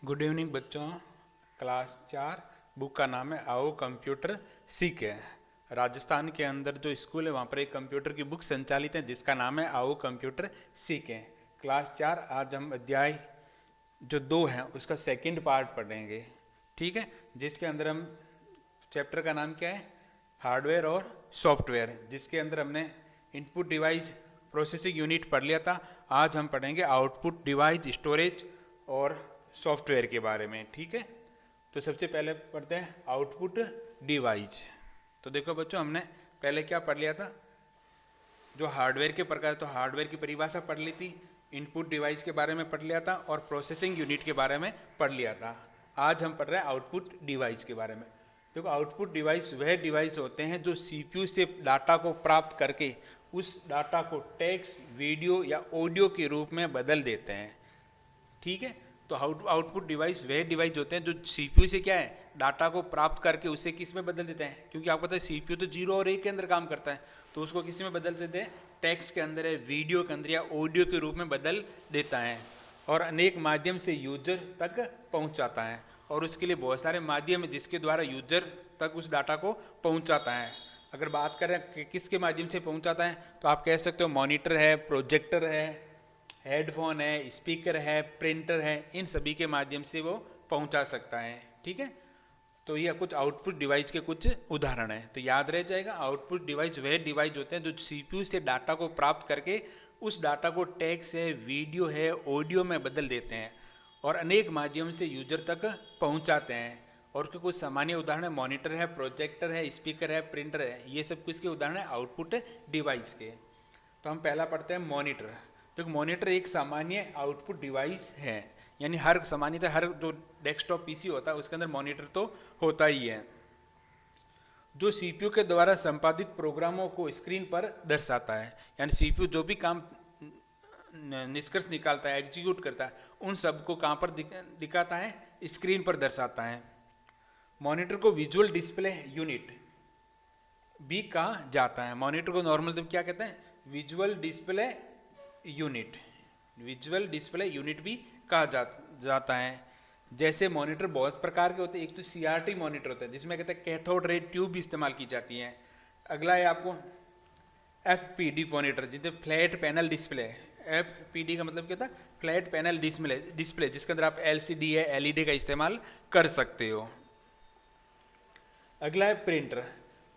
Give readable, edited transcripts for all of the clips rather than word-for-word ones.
Good evening बच्चों। Class 4 book का नाम है आओ कंप्यूटर सीखें। राजस्थान के अंदर जो स्कूल है वहाँ पर एक कंप्यूटर की बुक संचालित है जिसका नाम है आओ कंप्यूटर सीखें। क्लास 4 आज हम अध्याय जो 2 है उसका सेकंड पार्ट पढ़ेंगे, ठीक है। जिसके अंदर हम चैप्टर का नाम क्या है, हार्डवेयर और सॉफ्टवेयर, जिसके अंदर हमने इनपुट डिवाइस प्रोसेसिंग यूनिट पढ़ लिया था। आज हम पढ़ेंगे आउटपुट डिवाइस, स्टोरेज और सॉफ्टवेयर के बारे में, ठीक है। तो सबसे पहले पढ़ते हैं आउटपुट डिवाइस। तो देखो बच्चों, हमने पहले क्या पढ़ लिया था, जो हार्डवेयर के प्रकार, तो हार्डवेयर की परिभाषा पढ़ ली थी, इनपुट डिवाइस के बारे में पढ़ लिया था और प्रोसेसिंग यूनिट के बारे में पढ़ लिया था। आज हम पढ़ रहे हैं आउटपुट डिवाइस के बारे में। देखो, आउटपुट डिवाइस वह डिवाइस होते हैं जो सीपीयू से डाटा को प्राप्त करके उस डाटा को टेक्स्ट, वीडियो या ऑडियो के रूप में बदल देते हैं, ठीक है। तो आउटपुट डिवाइस वह डिवाइस होते हैं जो सीपीयू से क्या है, डाटा को प्राप्त करके उसे किस में बदल देते हैं, क्योंकि आपको पता है सीपीयू तो 0 और 1 के अंदर काम करता है, तो उसको किसी में बदल देते हैं, टेक्स्ट के अंदर है, वीडियो के अंदर या ऑडियो के रूप में बदल देता है और अनेक माध्यम से यूजर तक पहुंचाता है। और उसके लिए बहुत सारे माध्यम है जिसके द्वारा यूजर तक उस डाटा को पहुंचाता है। अगर बात करें कि किसके माध्यम से पहुंचाता है, तो आप कह सकते हो मॉनिटर है, प्रोजेक्टर है, हेडफोन है, स्पीकर है, प्रिंटर है, इन सभी के माध्यम से वो पहुंचा सकता है, ठीक है। तो ये कुछ आउटपुट डिवाइस के कुछ उदाहरण हैं, तो याद रह जाएगा। आउटपुट डिवाइस वह डिवाइस होते हैं जो सीपीयू से डाटा को प्राप्त करके उस डाटा को टेक्स्ट है, वीडियो है, ऑडियो में बदल देते हैं और अनेक माध्यम से यूजर तक पहुंचाते हैं। और उसके कुछ सामान्य उदाहरण है, मॉनिटर है, प्रोजेक्टर है, स्पीकर है, प्रिंटर है, ये सब किसके उदाहरण है, आउटपुट डिवाइस के। तो हम पहला पढ़ते हैं मॉनिटर। तो मॉनिटर एक सामान्य आउटपुट डिवाइस है, यानी हर सामान्यतः हर जो डेस्कटॉप पीसी होता है उसके अंदर मॉनिटर तो होता ही है, जो सीपीयू के द्वारा संपादित प्रोग्रामों को स्क्रीन पर दर्शाता है। यानी सीपीयू जो भी काम निष्कर्ष निकालता है, एग्जीक्यूट करता है, उन सब को कहाँ पर दिखाता है, स्क्रीन पर दर्शाता है। मॉनिटर को विजुअल डिस्प्ले यूनिट भी कहा जाता है। मॉनिटर को नॉर्मल क्या कहते हैं, visual display unit, visual display unit भी कहा जाता है। जैसे मॉनिटर बहुत प्रकार के होते हैं, एक तो सीआरटी मॉनिटर होता है जिसमें कहते हैं कैथोड रे ट्यूब भी इस्तेमाल की जाती है। अगला है आपको एफपीडी मॉनिटर, जिसे फ्लैट पैनल डिस्प्ले। एफपीडी का मतलब क्या था, फ्लैट पैनल डिस्प्ले जिसके अंदर आप एलसीडी है, एलईडी का इस्तेमाल कर सकते हो। अगला है प्रिंटर।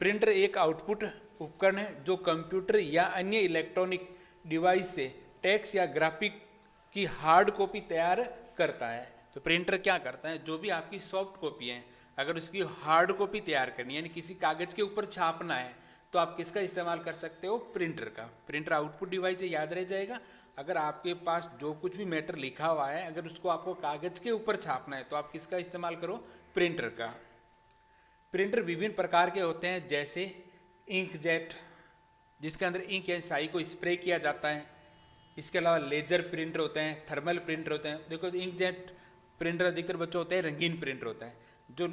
प्रिंटर एक आउटपुट उपकरण है जो कंप्यूटर या अन्य इलेक्ट्रॉनिक डिवाइस से टेक्स्ट या ग्राफिक की हार्ड कॉपी तैयार करता है। तो प्रिंटर क्या करता है, जो भी आपकी सॉफ्ट कॉपी है अगर उसकी हार्ड कॉपी तैयार करनी है, यानी किसी कागज के ऊपर छापना है, तो आप किसका इस्तेमाल कर सकते हो, प्रिंटर का। प्रिंटर आउटपुट डिवाइस है, याद रह जाएगा। अगर आपके पास जो कुछ भी मैटर लिखा हुआ है, अगर उसको आपको कागज के ऊपर छापना है तो आप किसका इस्तेमाल करो, प्रिंटर का। प्रिंटर विभिन्न प्रकार के होते हैं, जैसे इंकजेट जिसके अंदर इंक या स्याही को स्प्रे किया जाता है। इसके अलावा लेजर प्रिंटर होते हैं, थर्मल प्रिंटर होते हैं। देखो, इंकजेट प्रिंटर अधिकतर बच्चों होते हैं रंगीन प्रिंटर होता है, जो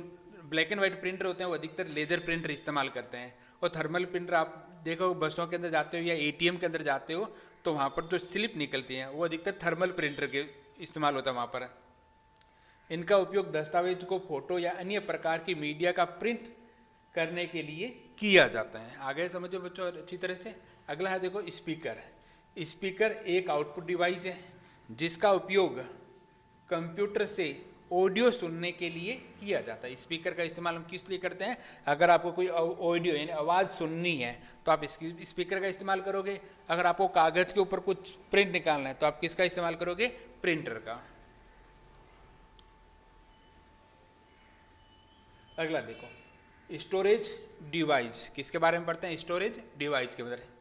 ब्लैक एंड व्हाइट प्रिंटर होते हैं वो अधिकतर लेजर प्रिंटर इस्तेमाल करते हैं। और थर्मल प्रिंटर आप देखो बसों के अंदर जाते हो या एटीएम के अंदर जाते हो तो वहाँ पर जो स्लिप निकलती है वो अधिकतर थर्मल प्रिंटर के इस्तेमाल होता है वहाँ पर। इनका उपयोग दस्तावेज को फोटो या अन्य प्रकार की मीडिया का प्रिंट करने के लिए किया जाता है। आगे समझो बच्चों अच्छी तरह से। अगला है देखो स्पीकर। स्पीकर एक आउटपुट डिवाइस है जिसका उपयोग कंप्यूटर से ऑडियो सुनने के लिए किया जाता है। स्पीकर का इस्तेमाल हम किस लिए करते हैं, अगर आपको कोई ऑडियो यानी आवाज़ सुननी है तो आप स्पीकर का इस्तेमाल करोगे। अगर आपको कागज़ के ऊपर कुछ प्रिंट निकालना है तो आप किसका इस्तेमाल करोगे, प्रिंटर का। अगला देखो स्टोरेज डिवाइस। किसके बारे में पढ़ते हैं, स्टोरेज डिवाइस के बारे में।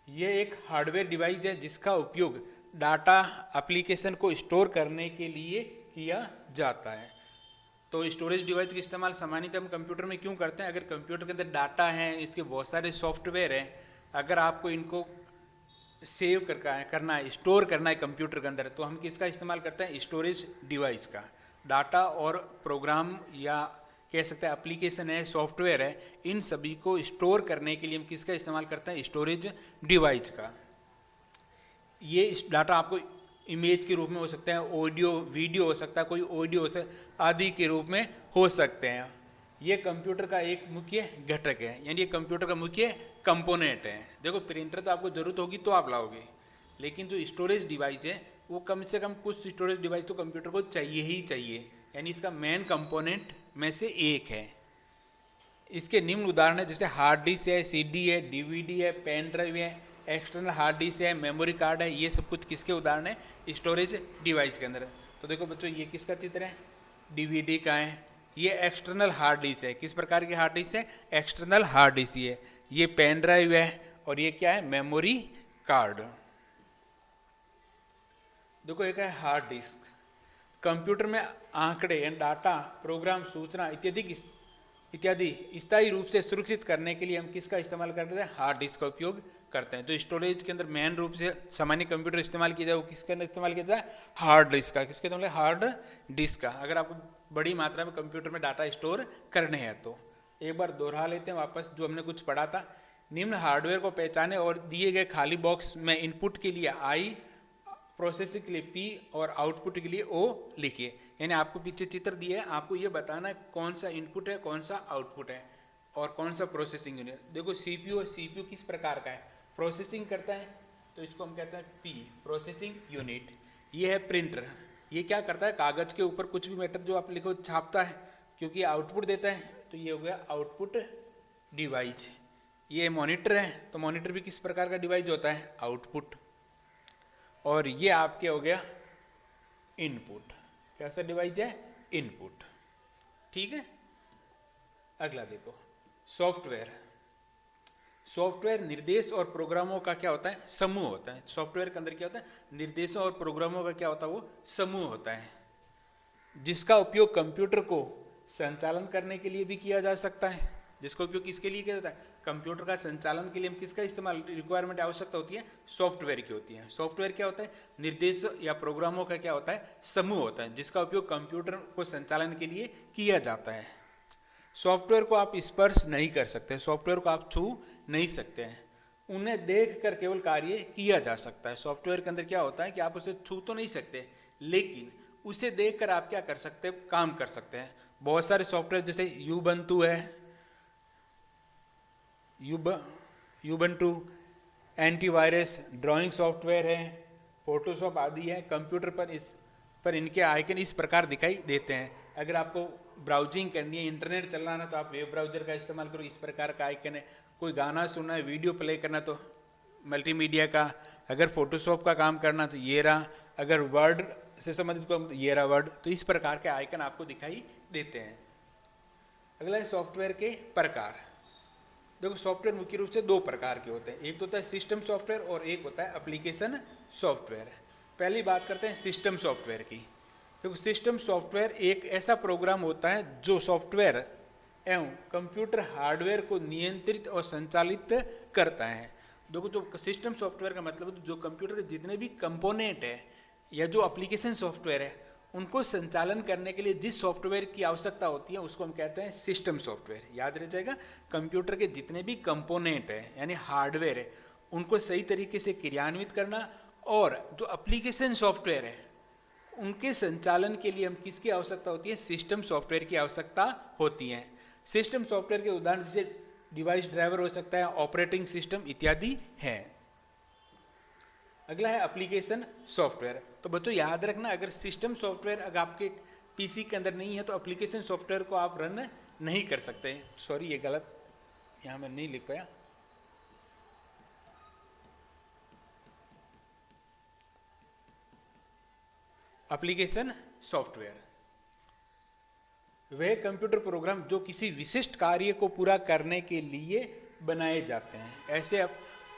ये एक हार्डवेयर डिवाइस है जिसका उपयोग डाटा एप्लीकेशन को स्टोर करने के लिए किया जाता है। तो स्टोरेज डिवाइस का इस्तेमाल सामान्यतः हम कंप्यूटर में क्यों करते हैं, अगर कंप्यूटर के अंदर डाटा है, इसके बहुत सारे सॉफ्टवेयर हैं, अगर आपको इनको सेव करना है, स्टोर करना है कंप्यूटर के अंदर, तो हम किसका इस्तेमाल करते हैं, स्टोरेज डिवाइस का। डाटा और प्रोग्राम या कह सकते हैं एप्लीकेशन है, सॉफ्टवेयर है, इन सभी को स्टोर करने के लिए हम किसका इस्तेमाल करते हैं, स्टोरेज डिवाइस का। ये डाटा आपको इमेज के रूप में हो सकते हैं, ऑडियो वीडियो हो सकता है, कोई ऑडियो हो सकता आदि के रूप में हो सकते हैं। ये कंप्यूटर का एक मुख्य घटक है, यानी ये कंप्यूटर का मुख्य कंपोनेंट है। देखो प्रिंटर तो आपको जरूरत होगी तो आप लाओगे, लेकिन जो स्टोरेज डिवाइस है वो कम से कम कुछ स्टोरेज डिवाइस तो कंप्यूटर को चाहिए ही चाहिए, यानी इसका मेन कंपोनेंट में से एक है। इसके निम्न उदाहरण है, जैसे हार्ड डिस्क है, सीडी है, डीवीडी है, पेन ड्राइव है, एक्सटर्नल हार्ड डिस्क है, मेमोरी कार्ड है। ये सब कुछ किसके उदाहरण है? स्टोरेज डिवाइस के अंदर। तो देखो बच्चों, ये किसका चित्र है? डीवीडी का है। ये एक्सटर्नल हार्ड डिस्क है। किस प्रकार की हार्ड डिस्क है? एक्सटर्नल हार्ड डिस्क है। ये पेन ड्राइव है और ये क्या है? Memory card. देखो एक है हार्ड डिस्क। कंप्यूटर में आंकड़े, डाटा, प्रोग्राम, सूचना इत्यादि स्थायी रूप से सुरक्षित करने के लिए हम किसका इस्तेमाल करते हैं? हार्ड डिस्क का उपयोग करते हैं। तो स्टोरेज के अंदर मेन रूप से सामान्य कंप्यूटर इस्तेमाल किया जाए वो किसके अंदर इस्तेमाल किया जाए? हार्ड डिस्क का। किसके मतलब? हार्ड डिस्क का। अगर आपको बड़ी मात्रा में कंप्यूटर में डाटा स्टोर करने हैं तो एक बार दोहरा लेते हैं वापस जो हमने कुछ पढ़ा था। निम्न हार्डवेयर को पहचाने और दिए गए खाली बॉक्स में इनपुट के लिए आई, प्रोसेसिंग के लिए पी और आउटपुट के लिए ओ लिखिए। यानी आपको पीछे चित्र दिया है, आपको ये बताना है कौन सा इनपुट है, कौन सा आउटपुट है और कौन सा प्रोसेसिंग यूनिट। देखो सीपीयू, सीपीयू किस प्रकार का है? प्रोसेसिंग करता है, तो इसको हम कहते हैं पी, प्रोसेसिंग यूनिट। ये है प्रिंटर, ये क्या करता है? कागज के ऊपर कुछ भी मैटर जो आप लिखो छापता है, क्योंकि आउटपुट देता है, तो ये हो गया आउटपुट डिवाइस। ये मॉनिटर है, तो मॉनिटर भी किस प्रकार का डिवाइस होता है? आउटपुट। और ये आपके हो गया इनपुट। कैसा डिवाइस है? इनपुट। ठीक है। अगला देखो, सॉफ्टवेयर। सॉफ्टवेयर निर्देश और प्रोग्रामों का क्या होता है? समूह होता है। सॉफ्टवेयर के अंदर क्या होता है? निर्देशों और प्रोग्रामों का क्या होता है? वो समूह होता है, जिसका उपयोग कंप्यूटर को संचालन करने के लिए भी किया जा सकता है। जिसका उपयोग किसके लिए किया जाता है? कंप्यूटर का संचालन के लिए हम किसका इस्तेमाल, रिक्वायरमेंट, आवश्यकता होती है? सॉफ्टवेयर की होती है। सॉफ्टवेयर क्या होता है? निर्देश या प्रोग्रामों का क्या होता है? समूह होता है, जिसका उपयोग कंप्यूटर को संचालन के लिए किया जाता है। सॉफ्टवेयर को आप स्पर्श नहीं कर सकते, सॉफ्टवेयर को आप छू नहीं सकते हैं, उन्हें देख कर केवल कार्य किया जा सकता है। सॉफ्टवेयर के अंदर क्या होता है कि आप उसे छू तो नहीं सकते, लेकिन उसे देख कर आप क्या कर सकते हैं? काम कर सकते हैं। बहुत सारे सॉफ्टवेयर जैसे यूबंतु है, यूबंटू, एंटीवायरस, ड्राइंग सॉफ्टवेयर है, फोटोशॉप आदि है। कंप्यूटर पर इनके आइकन इस प्रकार दिखाई देते हैं। अगर आपको ब्राउजिंग करनी है, इंटरनेट चलाना है, तो आप वेब ब्राउजर का इस्तेमाल करो, इस प्रकार का आइकन है। कोई गाना सुनना है, वीडियो प्ले करना तो मल्टीमीडिया का। अगर फोटोशॉप का काम करना तो ये रहा, अगर वर्ड से संबंधित तो ये रहा वर्ड। तो इस प्रकार के आइकन आपको दिखाई देते हैं। अगला है सॉफ्टवेयर के प्रकार। देखो सॉफ्टवेयर मुख्य रूप से दो प्रकार के होते हैं, एक तो होता है सिस्टम सॉफ्टवेयर और एक होता है एप्लीकेशन सॉफ्टवेयर। पहली बात करते हैं सिस्टम सॉफ्टवेयर की। देखो सिस्टम सॉफ्टवेयर एक ऐसा प्रोग्राम होता है जो सॉफ्टवेयर एवं कंप्यूटर हार्डवेयर को नियंत्रित और संचालित करता है। देखो जो सिस्टम सॉफ्टवेयर का मतलब जो कंप्यूटर के जितने भी कंपोनेंट है या जो एप्लीकेशन सॉफ्टवेयर है उनको संचालन करने के लिए जिस सॉफ्टवेयर की आवश्यकता होती है उसको हम कहते हैं सिस्टम सॉफ्टवेयर। याद रह जाएगा, कंप्यूटर के जितने भी कंपोनेंट है यानी हार्डवेयर है उनको सही तरीके से क्रियान्वित करना, और जो एप्लीकेशन सॉफ्टवेयर है उनके संचालन के लिए हम किसकी आवश्यकता होती है? सिस्टम सॉफ्टवेयर की आवश्यकता होती है। सिस्टम सॉफ्टवेयर के उदाहरण जैसे डिवाइस ड्राइवर हो सकता है, ऑपरेटिंग सिस्टम इत्यादि है। अगला है एप्लीकेशन सॉफ्टवेयर। तो बच्चों याद रखना, अगर सिस्टम सॉफ्टवेयर अगर आपके पीसी के अंदर नहीं है तो एप्लीकेशन सॉफ्टवेयर को आप रन नहीं कर सकते। सॉरी ये गलत यहाँ मैं नहीं लिख पाया। एप्लीकेशन सॉफ्टवेयर वह कंप्यूटर प्रोग्राम जो किसी विशिष्ट कार्य को पूरा करने के लिए बनाए जाते हैं। ऐसे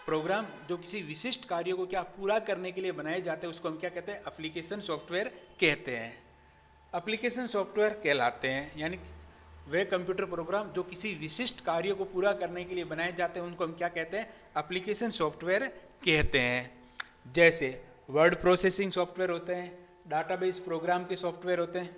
प्रोग्राम जो किसी विशिष्ट कार्य को क्या पूरा करने के लिए बनाए जाते हैं उसको हम क्या कहते हैं? एप्लीकेशन सॉफ्टवेयर कहते हैं। एप्लीकेशन सॉफ्टवेयर कहलाते हैं यानी वे कंप्यूटर प्रोग्राम जो किसी विशिष्ट कार्य को पूरा करने के लिए बनाए जाते हैं उनको हम क्या कहते हैं? एप्लीकेशन सॉफ्टवेयर कहते हैं। जैसे वर्ड प्रोसेसिंग सॉफ्टवेयर होते हैं, डाटाबेस प्रोग्राम के सॉफ्टवेयर होते हैं,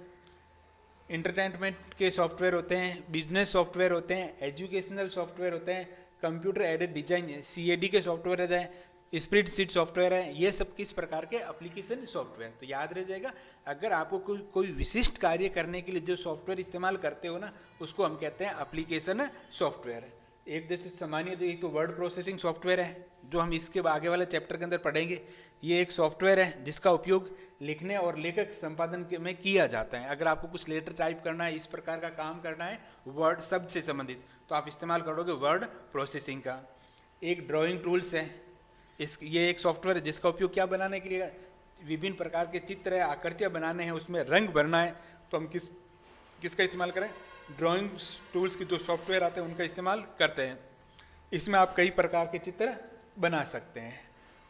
इंटरटेनमेंट के सॉफ्टवेयर होते हैं, बिजनेस सॉफ्टवेयर होते हैं, एजुकेशनल सॉफ्टवेयर होते हैं, कंप्यूटर एडेड डिजाइन CAD के सॉफ्टवेयर रहते हैं, स्प्रेडशीट सॉफ्टवेयर है, ये सब किस प्रकार के एप्लीकेशन सॉफ्टवेयर। तो याद रह जाएगा, अगर आपको कोई विशिष्ट कार्य करने के लिए जो सॉफ्टवेयर इस्तेमाल करते हो ना, उसको हम कहते हैं एप्लीकेशन सॉफ्टवेयर। एक जैसे सामान्य जो एक तो वर्ड प्रोसेसिंग सॉफ्टवेयर है, जो हम इसके आगे वाले चैप्टर के अंदर पढ़ेंगे। ये एक सॉफ्टवेयर है जिसका उपयोग लिखने और लेखक संपादन में किया जाता है। अगर आपको कुछ लेटर टाइप करना है, इस प्रकार का काम करना है वर्ड शब्द से संबंधित, तो आप इस्तेमाल करोगे वर्ड प्रोसेसिंग का। एक ड्राइंग टूल्स है, ये एक सॉफ्टवेयर है जिसका उपयोग क्या बनाने के लिए, विभिन्न प्रकार के चित्र है, आकृतियाँ बनाने हैं, उसमें रंग भरना है, तो हम किसका इस्तेमाल करें, ड्राइंग टूल्स की जो सॉफ्टवेयर आते हैं उनका इस्तेमाल करते हैं। इसमें आप कई प्रकार के चित्र बना सकते हैं।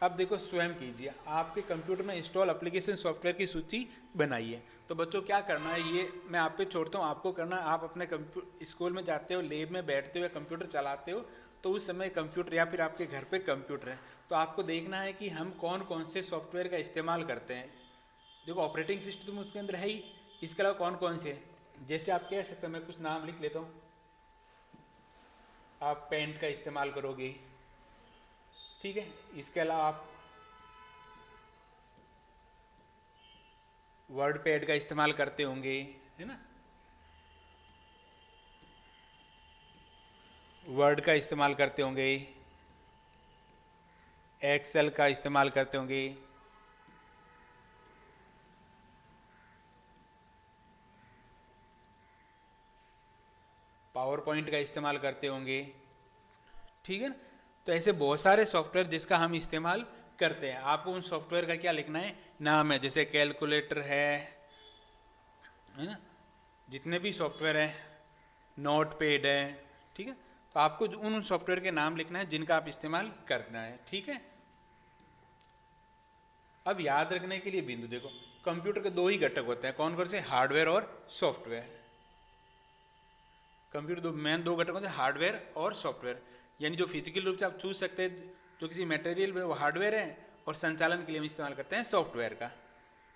अब देखो स्वयं कीजिए, आपके कंप्यूटर में इंस्टॉल एप्लीकेशन सॉफ्टवेयर की सूची बनाइए। तो बच्चों क्या करना है, ये मैं आप पे छोड़ता हूँ, आपको करना है। आप अपने स्कूल में जाते हो, लैब में बैठते हो या कंप्यूटर चलाते हो, तो उस समय कंप्यूटर या फिर आपके घर पे कंप्यूटर है, तो आपको देखना है कि हम कौन कौन से सॉफ्टवेयर का इस्तेमाल करते हैं। देखो ऑपरेटिंग सिस्टम उसके अंदर है ही, इसके अलावा कौन कौन से है, जैसे आप कह सकते हैं, मैं कुछ नाम लिख लेता हूँ। आप पेंट का इस्तेमाल करोगे, ठीक है। इसके अलावा आप वर्ड पैड का इस्तेमाल करते होंगे, है ना, वर्ड का इस्तेमाल करते होंगे, एक्सेल का इस्तेमाल करते होंगे, पावर पॉइंट का इस्तेमाल करते होंगे, ठीक है ना। तो ऐसे बहुत सारे सॉफ्टवेयर जिसका हम इस्तेमाल करते हैं। आपको उन सॉफ्टवेयर का क्या लिखना है, नाम है, जैसे कैलकुलेटर है ना, जितने भी सॉफ्टवेयर है, नोट पैड है, ठीक है। तो आपको उन सॉफ्टवेयर के नाम लिखना है जिनका आप इस्तेमाल करना है, ठीक है। अब याद रखने के लिए बिंदु देखो, कंप्यूटर के दो ही घटक होते हैं, कौन कौन से, हार्डवेयर और सॉफ्टवेयर। कंप्यूटर मेन दो घटक होते हैं, हार्डवेयर और सॉफ्टवेयर। यानी जो फिजिकल रूप से आप छू सकते हैं, जो किसी मटेरियल में, वो हार्डवेयर है, और संचालन के लिए हम इस्तेमाल करते हैं सॉफ्टवेयर का।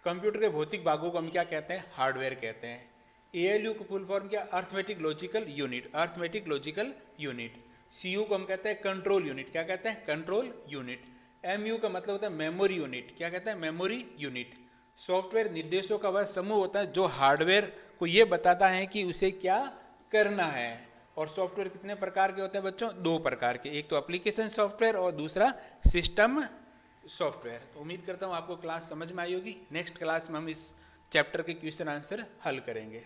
कंप्यूटर के भौतिक भागों को हम क्या कहते हैं, हार्डवेयर कहते हैं। ALU को फुल फॉर्म क्या, arithmetic logical unit, arithmetic logical unit. CU को हम कहते हैं कंट्रोल यूनिट, क्या कहते हैं, कंट्रोल यूनिट। MU का मतलब होता है मेमोरी यूनिट, क्या कहते हैं, मेमोरी यूनिट। सॉफ्टवेयर निर्देशों का वह समूह होता है जो हार्डवेयर को यह बताता है कि उसे क्या करना है। और सॉफ्टवेयर कितने प्रकार के होते हैं बच्चों, दो प्रकार के, एक तो एप्लीकेशन सॉफ्टवेयर और दूसरा सिस्टम सॉफ्टवेयर। तो उम्मीद करता हूँ आपको क्लास समझ में आई होगी। नेक्स्ट क्लास में हम इस चैप्टर के क्वेश्चन आंसर हल करेंगे।